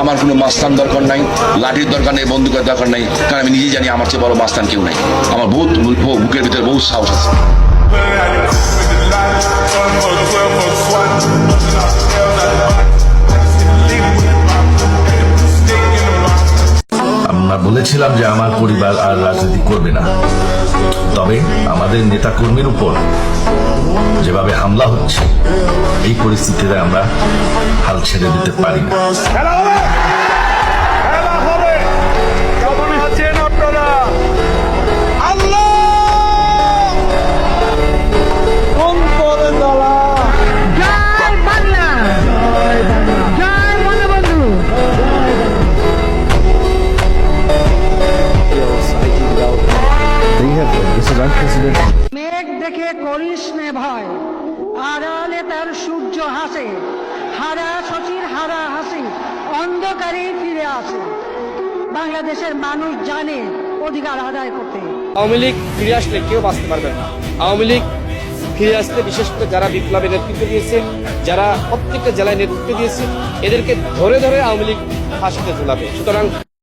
আমার কোনো মাস্তান দরকার নাই, লাঠির দরকার নেই, বন্দুকের দরকার নাই, কারণ আমি নিজেই জানি আমার চেয়ে বড় মাস্তান কেউ নাই। আমার বহুত বুকের ভিতরে বহু সাহস আছে। আমরা বলেছিলাম যে আমার পরিবার আর রাজনীতি করবে না, তবে আমাদের নেতাকর্মীর উপর যেভাবে হামলা হচ্ছে এই পরিস্থিতিতে আমরা হাল ছেড়ে দিতে পারি না। মেঘ দেখে করিস নে ভয়, আড়ালে তার সূর্য হাসে, হারা শশীর হারা হাসি অন্ধকারে ফিরে আসে। বাংলাদেশের মানুষ জানে অধিকার আদায় করতে। আওয়ামী লীগ ফিরে আসলে কেউ বাঁচতে পারবে না। আওয়ামী লীগ ফিরে আসলে বিশেষ করে যারা বিপ্লবের নেতৃত্ব দিয়েছে, যারা প্রত্যেকটা জেলায় নেতৃত্ব দিয়েছে, এদেরকে ধরে ধরে আওয়ামী লীগ ফাঁসিতে ঝুলাবে। সুতরাং